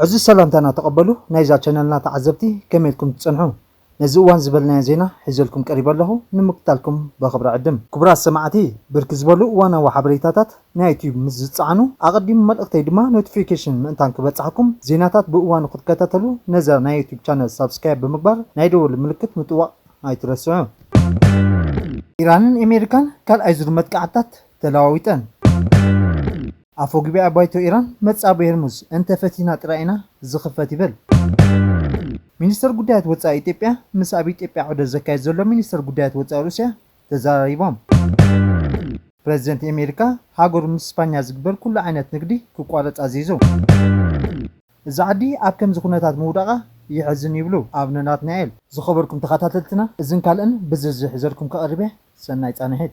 عزيز سلامتنا تقبلوا نايزا channelنا تعزبتي كميلكم تصنعوا نزوان زبلنا زينا حزلكم قريبا له نمقتالكم بخبر عدم كبرات سماعتي بركز بلو وانا وحبريتاتات نا يوتيوب مزصعنو اقدم ملقتي دما نوتيفيكيشن منتان كبصحكم زيناتات بوان قتكتتلو نزر نا يوتيوب channel سبسكرايب بمقبر نايدول الملكت متوا ايترسعوا ايران امريكان كال ايزر متقعتات تلاويتن أفوق بايتو إيران متصاب هرمز أنت فتينا ترأينا زخفت بل مينستر قدات وصا إثيوبيا مسابي إثيوبيا عود زكاي زلو مينستر قدات وصا روسيا تزاريبهم بريزيدنت أمريكا هاغور مسبانيا زغبر كل عينت نقدي كقوالص عزيزو زعدي اب كم زخنتات مودقه يحزن يبلو ابننات نايل زخبركم تخاتلتنا اذن كالن بززح زركم كقربه سناي صانحت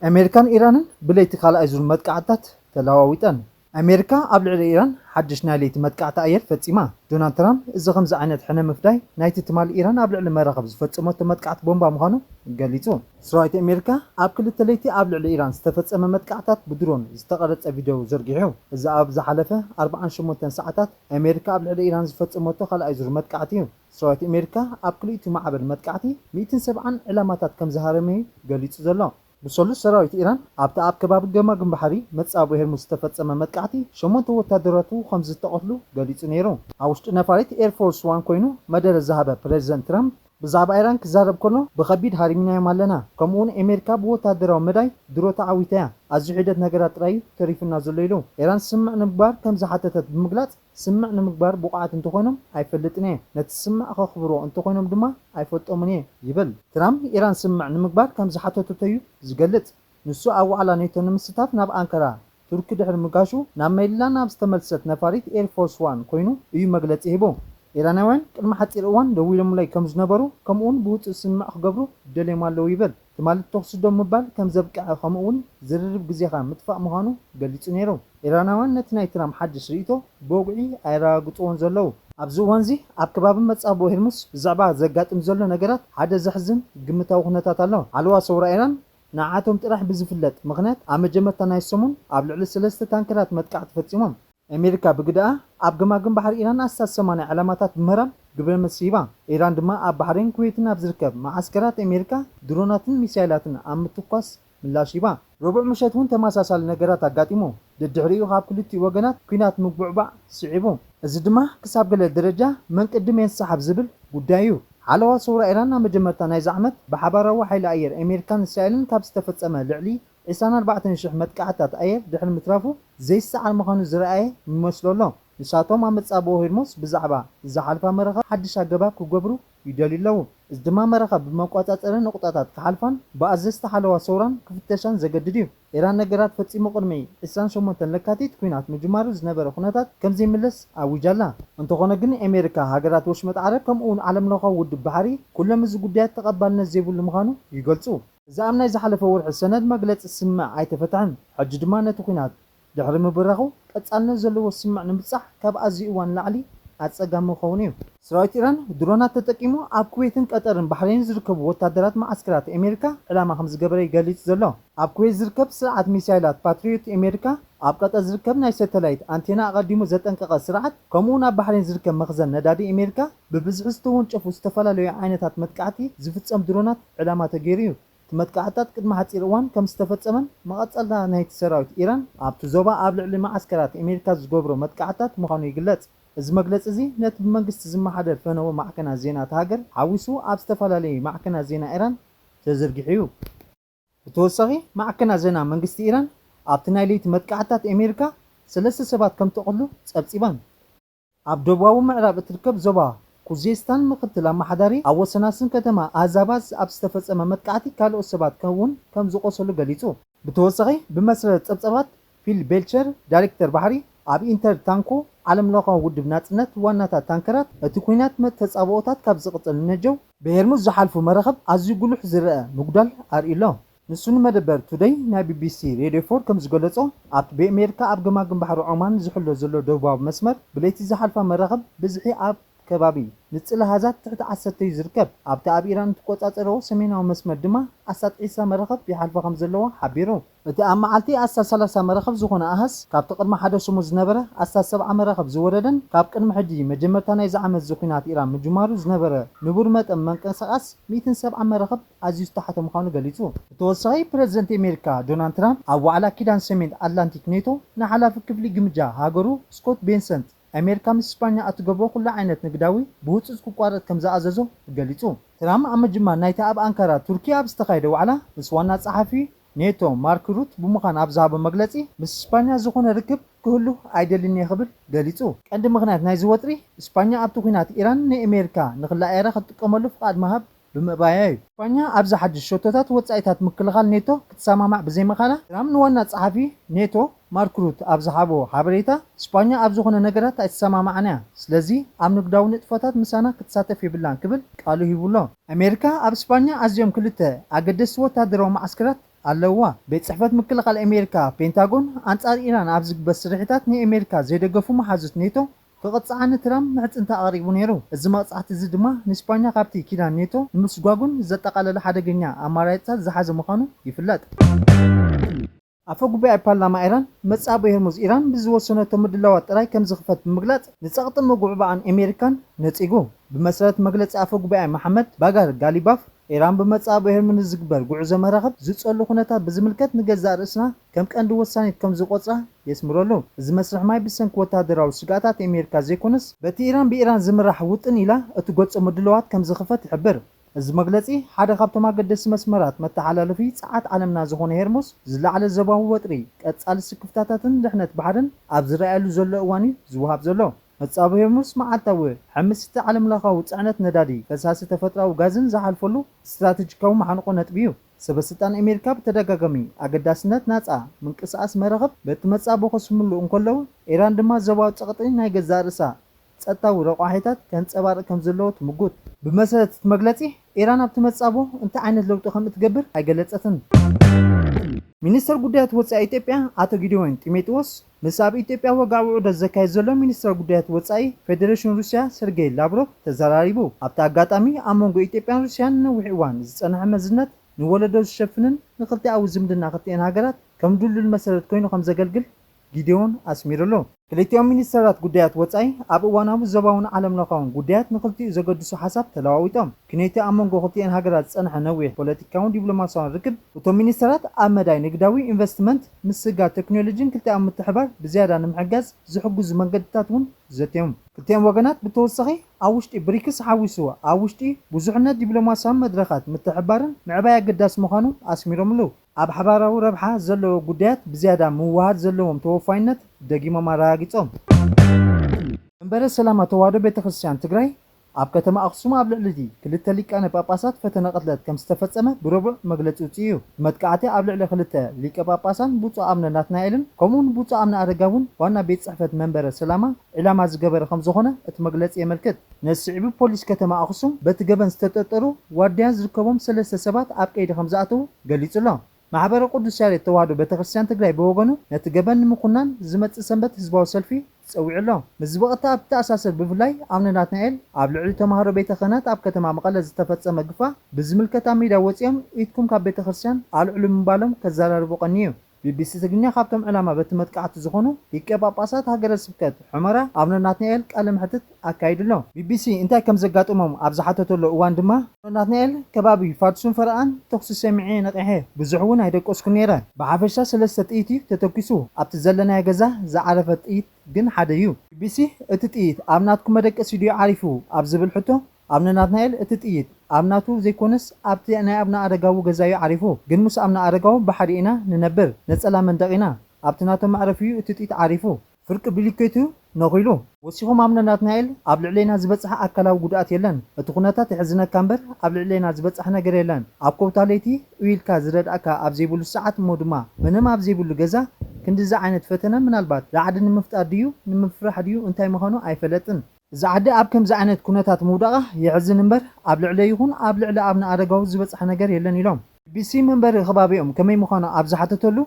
أمريكان إيران بليت خلا أزول متقعتات تلاويتن أمريكا قبل إيران حدش ناليت متقعت أير فتيما دونالد ترامب إذا خمس عينت حنا مفداي نايت تمال إيران قبل المراقب فتيما متقعت بومبا مخانو قاليتو سرايت أمريكا قبل التليتي قبل إيران استفتم متقعتات بدرون استقرت فيديو زرقيو إذا أب زحلفه 48 ساعات أمريكا قبل إيران فتيما خلا أزول متقعتيو سرايت أمريكا قبل معبر متقعتي 170 علامات كم زهرمي قاليتو زلو بسولس سراويت إيران أبتا أب كباب جماعة بحري متصابو هير مستفاد سما متقعتي شمونتو وتدراتو 5 تقتلو قاليت نيرو عوشت نفاريت إير فورس 1 كوينو مدار الذهب بريزيدنت ترامب بزعب إيران كزارب كله بخبيد هارمينا مالنا كمون أمريكا بوتادرو مداي درو تعويتها أزحدت نجارات رأي تريفنا زليلو إيران سمع نمبار كم زحتت بمقلات سمع نمبار بقعة انتخونم هيفلتني نتسمع خبرو انتخونم دما هيفوت أمني يبل ترامب إيران سمع نمبار كم زحتت تيو زقلت نسو أو على نيتو نمستاف ناب أنكرا تركي دحر مقاشو ناميلا ناب استملست نفاريت إير فورس 1 كوينو يو مقلت إيبو إيرانوان كلمة حتى الأوان دويلهم لي كم زنبرو كمون بوت السمع خجبرو دلي مالو يبل تمال تقصدهم مبال كم زبق خمون زرب جزيخا مدفع مهانو قالت نيرو إيرانوان نتناي ترام حدش ريتو بوقعي أيرا قطون زلو أبزو وانزي أب كباب متصابو هرمس زعبا زقات مزلو نجرات حدا زحزن قمتاو خنتات الله علوا صورة إيران نعاتهم ترح بزفلت مغنات أما جمتا ناي السمون قبل على سلسة تانكرات متقعت فتيمهم أمريكا بقداء أبقى بحر إيران أساس سمانة علامات مهرم قبل مسيبا إيران دما بحرين كويتنا بزركب معسكرات أمريكا درونات ميسايلاتنا أم تقص من لا شيبا ربع مشاتون تماساس النجارات أقاتمو للدحريو هاب كلتي وجنات كينات مقبعبع صعبو الزدما كساب قل الدرجة من قدم ينسحب زبل ودايو على صورة إيران مجمرتا ناي زعمت بحبارة وحي لأير أمريكان سائلن كاب استفت أما لعلي إسانا 4 شح متقعتات أير دحر مترافو زي الساعة المخانو الزرائي ممثلو الله نساتهم عم تصابو هيرموس بزعبا إذا حالفا مرخب حدش عقباب كوغبرو يدلي له ازدما مرخب بمقاطعات نقطاتات كحالفان بأزست حلوة صوران كفتشان زقدديو إيران نجرات فتسي مقرمي إسان شمونتن لكاتيت كوينات مجمارو زنبرو خناتات كم زي ملس أو جالا انتو خونقن أمريكا هاجرات وشمت عرب كم اون عالم لغا ود بحري كل مز قديات تقبلنا الزيبو المخانو يقلصو إذا أمنا إذا حلف ورح السند مقلت السماع عيتفتعن حج دمانة كوينات دحر مبرخو قصالنا زلو السماع نمصح كاب ازيوان لعلي اصقام خونيو سرايت إيران درونات تطقيمو اب كويتن قطرن بحرين زركب وتادرات معسكرات أمريكا علامة 5 جبري قاليت زلو اب كويت زركب سرعت ميسايلات باتريوت أمريكا اب قطر زركب ناي ساتلايت انتينا قديمو زتنقق سرعت كمونا بحرين زركب مخزن ندادي أمريكا ببزحستون صفو استفلالو عينتات متقعتي زفصم درونات علامة تغيريو تمتقعتات قدم حصير وان كم استفصمن مقصلنا نايت سراويت إيران ابت زوبا ابلع لمعسكرات أمريكا زغبرو متقعتات مخانو يغلص እዚ መግለጽ እዚ ነቲ መንግስቲ ዝመሓደር ፈነወ ማዕከና ዜና ታገር ሓዊሱ ኣብ ዝተፈላለዩ ማዕከና ዜና ኢራን ተዘርጊሑ ብተወሳኺ ማዕከና ዜና መንግስቲ ኢራን ኣብቲ ናይ ለይቲ መጥቃዕታት ኣሜሪካ ሰለስተ ሰባት ከም ተቐሉ ጸብጺባን ኣብ ደቡባዊ ምዕራብ እትርከብ ዞባ ኩዜስታን ምክትል ኣማሓዳሪ ኣብ ወሰናስን ከተማ ኣዛባዝ ኣብ ዝተፈጸመ መጥቃዕቲ ካልኦት ሰባት ከም ዝቆሰሉ ገሊጹ ብተወሳኺ ብመስረት ጸብጸባት ፊል ቤልቸር ዳይሬክተር ባሕሪ ኣብ ኢንተር ታንኮ ዓለም ለኸ ውድብ ናጽነት ዋናታት ታንከራት እቲ ኩናት ተጻብኦታት ካብ ዝቕጽል ነጀው ብሄርሙዝ ዝሓልፉ መረኸብ ኣዝዩ ጉሉሕ ዝረአ ምጉዳል ኣርእሎ ንሱን መደበር ቱደይ ናይ ቢቢሲ ሬድዮ 4 ከም ዝገለጾ ኣብ በአሜሪካ ኣብ ገማግም ባሕሪ ኦማን ዝሕሎ ዘሎ ደቡባዊ መስመር ብለይቲ ዝሓልፋ መረኸብ ብዝሒ ኣብ ከባቢ ንጽላሃዛት ትሕቲ 10 ይዝርከብ ኣብቲ ኣብ ኢራን ተቆጻጸረው ሰሜናዊ መስመር ድማ ኣሳጥ 20 መረኸብ ይሓልፈ ከም ዘለዎ ሓቢሩ እቲ ኣብ መዓልቲ ኣሳጥ 30 መረኸብ ዝኾነ ኣሃስ ካብቲ ቅድሚ ሓደ ሰሙን ዝነበረ ኣሳጥ 70 መረኸብ ዝወረደን ካብ ቅድሚ ሕጂ መጀመርታ ናይ ዝዓመት ዝኹናት ኢራን ምጅማሩ ዝነበረ ንቡር መጠን መንቀሳቐስ 170 መረኸብ ኣዝዩ ዝተሓተ ምዃኑ ገሊጹ ብተወሳኺ ፕረዚደንት ኣሜሪካ ዶናልድ ትራምፕ ኣብ ዋዕላ ኪዳን ሰሜን ኣትላንቲክ ኔቶ ንሓላፊ ክፍሊ ግምጃ ሃገሩ ስኮት ቤንሰንት ኣሜሪካ ምስ እስፓኛ እትገብሮ ኩሉ ዓይነት ንግዳዊ ብውፅእ ክቋረጽ ከም ዝኣዘዞ ገሊጹ ትራምፕ ኣብ ምጅማር ናይቲ ኣብ ኣንካራ ቱርኪያ ኣብ ዝተኻየደ ዋዕላ ምስ ዋና ጸሓፊ ኔቶ ማርክ ሩት ብምዃን ኣብ ዝሃቦ መግለጺ ምስ እስፓኛ ዝኾነ ርክብ ክህሉ ኣይደልን ይኽብል ገሊጹ ቀንዲ ምኽንያት ናይዚ ወጥሪ እስፓኛ ኣብቲ ኩናት ኢራን ንኣሜሪካ ንኽላኣየራ ክትጥቀመሉ ፍቓድ ምሃብ ብምእባያ እዩ እስፓኛ ኣብዚ ሓድሽ ሸቶታት ወጻኢታት ምክልኻል ኔቶ ክትሰማማዕ ብዘይምኻላ ትራምፕ ንዋና ጸሓፊ ኔቶ ማርክ ሩት ኣብ ዝሃቦ ሓበሬታ እስፓኛ ኣብ ዝኾነ ነገራት ኣይተሰማማዕና ስለዚ ኣብ ንግዳዊ ንጥፈታት ምሳና ክትሳተፍ የብላን ክብል ቃሉ ሂቡሎ ኣሜሪካ ኣብ እስፓኛ ኣዝዮም ክልተ ኣገደስቲ ወታደራዊ ማዕስከራት ኣለዋ ቤት ጽሕፈት ምክልኻል ኣሜሪካ ፔንታጎን ኣንጻር ኢራን ኣብ ዝግበር ስርሒታት ንኣሜሪካ ዘይደገፉ መሓዙት ኔቶ ክቕፅዓኒ ትራምፕ ምሕፅንታ ኣቕሪቡ ነይሩ እዚ መቕጻዕቲ እዚ ድማ ንእስፓኛ ካብቲ ኪዳን ኔቶ ንምስጓጉን ዘጠቓለለ ሓደገኛ ኣማራፂታት ዝሓዘ ምዃኑ ይፍለጥ ኣፈ ጉባኤ ፓርላማ ኢራን መጻብ ሆርሙዝ ኢራን ብዝወሰነቶ ምድላዋት ጥራይ ከም ዝኽፈት ብምግላጽ ንጸቕጢ ምጉዕባእን ኣሜሪካን ነጺጉ ብመሰረት መግለጺ ኣፈ ጉባኤ መሐመድ ባጋር ጋሊባፍ ኢራን በመጻብ ሆርሙዝ ዝግበር ጉዕዞ መራኸብ ዝጸሉ ኩነታት ብዝምልከት ንገዛእ ርእስና ከም ቀንዲ ወሳኒት ከም ዝቆጽራ የስምረሉ እዚ መስርሕ ማይ ብሰንኪ ወታደራዊ ስጋታት ኣሜሪካ ዘይኮነስ በቲ ኢራን ብኢራን ዝምራሕ ውጥን ኢላ እቲ ገጾ ምድላዋት ከም ዝኽፈት ይሕብር እዚ መግለጺ ሓደ ካብቶም ኣገደስቲ መስመራት መተሓላለፊ ጸዓት ዓለምና ዝኾነ ሆርሙዝ ዝለዓለ ዘባዊ ወጥሪ ቀጻሊ ስክፍታታትን ድሕነት ባሕርን ኣብ ዝረኣየሉ ዘሎ እዋን እዩ ዝወሃብ ዘሎ መጻብ ሆርሙዝ መዓልታዊ ሓሙሽተ ዓለም ለኻዊ ጽዕነት ነዳዲ ፈሳሲ ተፈጥሮኣዊ ጋዝን ዝሓልፈሉ ስትራቴጂካዊ ማዕንቆ ነጥቢ እዩ ሰበስልጣን ኣሜሪካ ብተደጋጋሚ ኣገዳስነት ናጻ ምንቅስቓስ መራኸብ በቲ መጻብ ከስምሉ እንከለዉ ኢራን ድማ ዘባዊ ጸቕጢ ናይ ገዛእ ርእሳ ጸጥታዊ ረቋሒታት ከንጸባርቕ ከም ዘለዎ ትምጉት ብመሰረት መግለጺ ኢራን ኣብቲ መጻቦ እንታይ ዓይነት ለውጢ ከም እትገብር ኣይገለጸትን ሚኒስትር ጉዳያት ወጻኢ ኢትዮጵያ ኣቶ ጊዲዮን ጢሞቴዎስ ምስ ኣብ ኢትዮጵያ ወጋዊ ዑደት ዘካየድ ዘሎ ሚኒስትር ጉዳያት ወጻኢ ፌደሬሽን ሩስያ ሰርጌይ ላቭሮቭ ተዘራሪቡ ኣብቲ ኣጋጣሚ ኣብ መንጎ ኢትዮጵያን ሩስያን ነዊሕ እዋን ዝጸንሐ መዝነት ንወለዶ ዝሸፍንን ንኽልቲኣዊ ዝምድና ክልቲአን ሃገራት ከም ድልዱል መሰረት ኮይኑ ከም ዘገልግል ጊዲዮን ኣስሚሩሉ ክልቲኦም ሚኒስትራት ጉዳያት ወጻኢ ኣብ እዋናዊ ዘባውን ዓለም ለኻውን ጉዳያት ንኽልቲኡ ዘገድሱ ሓሳብ ተለዋዊጦም ክነቲ ኣብ መንጎ ክልቲአን ሃገራት ዝጸንሐ ነዊሕ ፖለቲካውን ዲፕሎማስያውን ርክብ እቶም ሚኒስትራት ኣብ መዳይ ንግዳዊ ኢንቨስትመንት ምስጋር ቴክኖሎጂን ክልቲኦም ምትሕባር ብዝያዳ ንምሕጋዝ ዝሕግዙ መንገድታት እውን ዘትዮም ክልቲኦም ወገናት ብተወሳኺ ኣብ ውሽጢ ብሪክስ ሓዊሱ ኣብ ውሽጢ ብዙሕነት ዲፕሎማስያዊ መድረኻት ምትሕባርን ምዕባይ ኣገዳሲ ምዃኑ ኣስሚሮምሉ ኣብ ሓባራዊ ረብሓ ዘለዎ ጉዳያት ብዝያዳ ምውሃድ ዘለዎም ተወፋይነት ደጊሞም ኣረጋጊጾም መንበረ ሰላማ ተዋህዶ ቤተክርስትያን ትግራይ ኣብ ከተማ ኣክሱም ኣብ ልዕሊ ክልተ ሊቃነ ጳጳሳት ፈተነ ቅትለት ከም ዝተፈጸመ ብረቡዕ መግለጺ ውፅኡ መጥቃዕቲ ኣብ ልዕሊ ክልተ ሊቀ ጳጳሳን ብፁዕ ኣቡነ ናትናኤልን ከምኡውን ብፁዕ ኣቡነ ኣረጋውን ዋና ቤት ጽሕፈት መንበረ ሰላማ ዕላማ ዝገበረ ከም ዝኾነ እቲ መግለጺ የመልክት ነስዕቢ ፖሊስ ከተማ ኣክሱም በቲ ገበን ዝተጠርጠሩ ዋርድያ ዝርከቦም 3 ሰባት ኣብ ቀይዲ ከም ዝኣተዉ ገሊጹሎ ማሕበረ ቅዱስ ያሬድ ተዋህዶ ቤተክርስትያን ትግራይ ብወገኑ ነቲ ገበን ንምኩናን ዝመጽእ ሰንበት ህዝባዊ ሰልፊ ፀዊዕሎ ምዝበቕታ ኣብ ተኣሳሰር ብፍላይ ኣቡነ ናትናኤል ኣብ ልዕሊ ተማሃሮ ቤተ ክህነት ኣብ ከተማ መቐለ ዝተፈጸመ ግፋ ብዝምልከት ኣብ ሜዳ ወፂኦም ኢትኩም ካብ ቤተክርስትያን ኣልዕሉ ምባሎም ከዘራርቡ ቀኒዩ ቢቢሲ ትግርኛ ካብቶም ዕላማ በቲ መጥቃዕቲ ዝኾኑ ሊቀ ጳጳሳት ሃገረ ስብከት ሑመራ ኣቡነ ናትናኤል ቃለ መሕትት ኣካይድሎ ቢቢሲ እንታይ ከም ዘጋጥሞም ኣብ ዝሓተተሎ እዋን ድማ ኣቡነ ናትናኤል ከባቢ ፋድሱን ፈርኣን ተኩሲ ሰሚዐ ነቂሐ ብዙሕ እውን ኣይደቆስኩ ነይረ ብሓፈሻ 3 ጥይት ተተኪሱ ኣብቲ ዘለናይ ገዛ ዝዓረፈ ጥይት ግን ሓደ እዩ ቢቢሲ እቲ ጥይት ኣብ ናትኩም መደቀሲ ድዩ ዓሪፉ ኣብ ዝብል ሕቶ ኣቡነ ናትናኤል እቲ ጥይት ኣብ ናቱ ዘይኮነስ ኣብቲ ናይ ኣቡነ ኣረጋዊ ገዛዩ ዓሪፉ ግን ምስ ኣቡነ ኣረጋዊ ብሓደ ኢና ንነብር ነፀላ መንደቕ ኢና ኣብቲ ናቶም መዕረፊዩ እቲ ጥይት ዓሪፉ ፍርቂ ብሊኬቱ ነኺሉ ወሲኾም ኣቡነ ናትናኤል ኣብ ልዕለና ዝበፅሐ ኣካላዊ ጉድኣት የለን እቲ ኩነታት ይሕዝነካ እምበር ኣብ ልዕለና ዝበፅሐ ነገር የለን ኣብ ኮብታለይቲ ኡይልካ ዝረድኣካ ኣብ ዘይብሉ ሰዓት እሞ ድማ ምንም ኣብ ዘይብሉ ገዛ ክንዲዚ ዓይነት ፈተነ ምናልባት ላዓዲ ንምፍጣር ድዩ ንምፍራሕ ድዩ እንታይ ምዃኑ ኣይፈለጥን እዚ ዓዲ ኣብ ከምዚ ዓይነት ኩነታት ምውዳቓ ይሕዝን እምበር ኣብ ልዕለ ይኹን ኣብ ልዕሊ ኣቡነ ኣረጋዊ ዝበፅሐ ነገር የለን ኢሎም ቢቢሲ መንበሪ ከባቢኦም ከመይ ምዃኑ ኣብ ዝሓተተሉ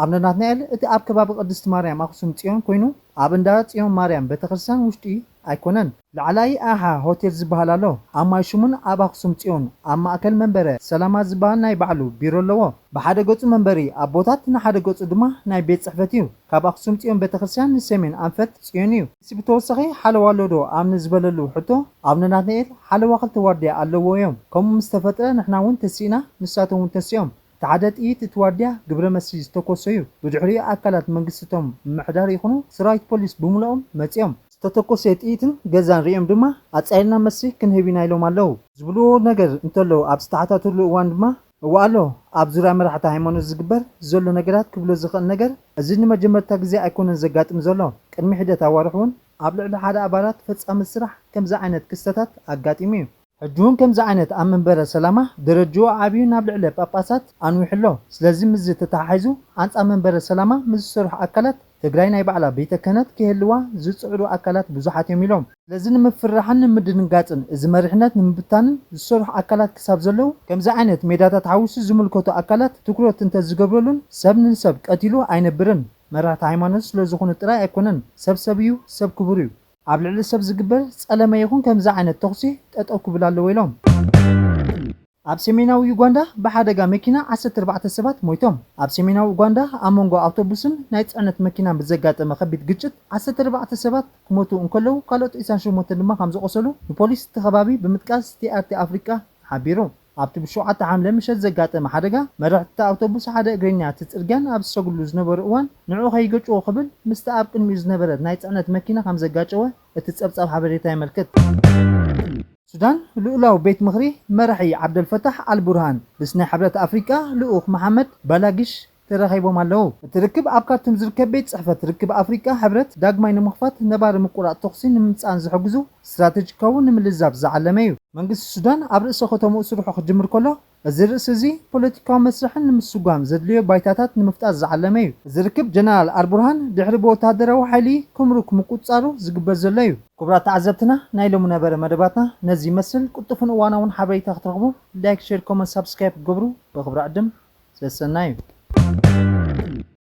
ኣብነ ናትናኤል እቲ ኣብ ከባቢ ቅድስት ማርያም ኣክሱም ጽዮን ኮይኑ ኣብ እንዳ ጽዮን ማርያም ቤተክርስትያን ውሽጢ ኣይኮነን ላዕላይ ኣሃ ሆቴል ዝበሃል ኣሎ ኣብ ማይ ሹሙን ኣብ ኣክሱም ጽዮን ኣብ ማእከል መንበረ ሰላማ ዝበሃል ናይ ባዕሉ ቢሮ ኣለዎ ብሓደ ገጹ መንበሪ ኣቦታት ንሓደ ገጹ ድማ ናይ ቤት ጽሕፈት እዩ ካብ ኣክሱም ጽዮን ቤተክርስትያን ንሰሜን ኣንፈት ጽዮን እዩ እዚ ብተወሳኺ ሓለዋ ኣሎ ዶ ኣምነ ዝበለሉ ሕቶ ኣብነ ናትናኤል ሓለዋ ክልተ ዋርድያ ኣለዎ እዮም ከምኡ ምስ ተፈጥረ ንሕና እውን ተሲእና ንሳቶም እውን ተሲኦም ተዓደ ጥይት እቲ ዋርድያ ግብረ መሲ ዝተኮሰዩ ብድሕሪኡ ኣካላት መንግስትቶም ምምሕዳር ይኹኑ ሰራዊት ፖሊስ ብምልኦም መጺኦም ዝተተኮሰ ጥይትን ገዛን ሪኦም ድማ ኣጻይልና መሲ ክንህብ ኢና ኢሎም ኣለዉ ዝብልዎ ነገር እንተለዉ ኣብ ዝተሓታተሉ እዋን ድማ እዋ ኣሎ ኣብ ዙርያ መራሕቲ ሃይማኖት ዝግበር ዘሎ ነገራት ክብሎ ዝኽእል ነገር እዚ ንመጀመርታ ግዜ ኣይኮነን ዘጋጥም ዘሎ ቅድሚ ሒደት ኣዋርሕ እውን ኣብ ልዕሊ ሓደ ኣባላት ፈጻሚ ስራሕ ከምዚ ዓይነት ክስተታት ኣጋጢሙ እዩ ሕጂውን ከምዚ ዓይነት ኣብ መንበረ ሰላማ ደረጅኡ ዓብዩ ናብ ልዕሊ ጳጳሳት ኣንዊሕሎ ስለዚ ምዝ ተተሓሒዙ ኣንጻር መንበረ ሰላማ ምስ ዝሰርሑ ኣካላት ትግራይ ናይ ባዕላ ቤተ ክህነት ክህልዋ ዝፅዕሩ ኣካላት ብዙሓት እዮም ኢሎም ስለዚ ንምፍራሕን ንምድንጋፅን እዚ መሪሕነት ንምብታንን ዝሰርሑ ኣካላት ክሳብ ዘለው ከምዚ ዓይነት ሜዳታት ሓዊሱ ዝምልከቱ ኣካላት ትኩረት እንተዝገብረሉን ሰብ ንሰብ ቀቲሉ ኣይነብርን መራሕቲ ሃይማኖት ስለዝኾኑ ጥራይ ኣይኮነን ሰብ እዩ ሰብ ክቡር እዩ ኣብ ልዕሊ ሰብ ዝግበር ጸለመ ይኹን ከምዚ ዓይነት ተኽሲ ጠጠው ክብል ኣለዎ ኢሎም ኣብ ሰሜናዊ ዩጋንዳ ብሓደጋ መኪና 14 ሰባት ሞይቶም ኣብ ሰሜናዊ ዩጋንዳ ኣብ መንጎ ኣውቶቡስን ናይ ጽዕነት መኪናን ብዘጋጠመ ከቢድ ግጭት 14 ሰባት ክሞቱ እንከለዉ ካልኦት 28 ድማ ከም ዝቆሰሉ ንፖሊስ ተኸባቢ ብምጥቃስ ቲአርቲ ኣፍሪቃ ሓቢሩ ኣብቲ ብ7 ሓምለ ምሸት ዘጋጠመ ሓደጋ መራሕቲ ኣውቶቡስ ሓደ እግረኛ ትጽርግያን ኣብ ዝሰግሉ ዝነበሩ እዋን ንዑ ከይገጭዎ ክብል ምስቲ ኣብ ቅድሚኡ ዝነበረ ናይ ጽዕነት መኪና ከም ዘጋጨወ እቲ ጸብጻብ ሓበሬታ ይመልክት ሱዳን ልኡላው ቤት ምኽሪ መራሒ ዓብደልፈታሕ አልቡርሃን ብስናይ ሕብረት ኣፍሪቃ ልኡኽ መሐመድ ባላጊሽ ተረኺቦም ኣለዉ እቲ ርክብ ኣብ ካርቱም ዝርከብ ቤት ጽሕፈት ርክብ ኣፍሪቃ ሕብረት ዳግማይ ንምኽፋት ነባሪ ምቁራጽ ተኽሲ ንምምጻን ዝሕግዙ ስትራቴጂካዊ ንምልዛብ ዝዓለመ እዩ መንግስቲ ሱዳን ኣብ ርእሰ ከተምኡ ስርሑ ክጅምር ከሎ እዚ ርእሲ እዚ ፖለቲካዊ መስርሕን ንምስጓም ዘድልዮ ባይታታት ንምፍጣር ዝዓለመ እዩ እዚ ርክብ ጀነራል አልቡርሃን ድሕሪ ብወታደራዊ ሓይሊ ክምሩክ ምቁጻሩ ዝግበር ዘሎ እዩ ክቡራት ተዓዘብትና ናይ ሎሚ ነበረ መደባትና ነዚ ይመስል ቁጥፉን እዋናውን ሓበሬታ ክትረኽቡ ላይክ ሼር ኮመንት ሳብስክራይብ ገብሩ ብኽብሪ ዕድም ስለሰናይ እዩ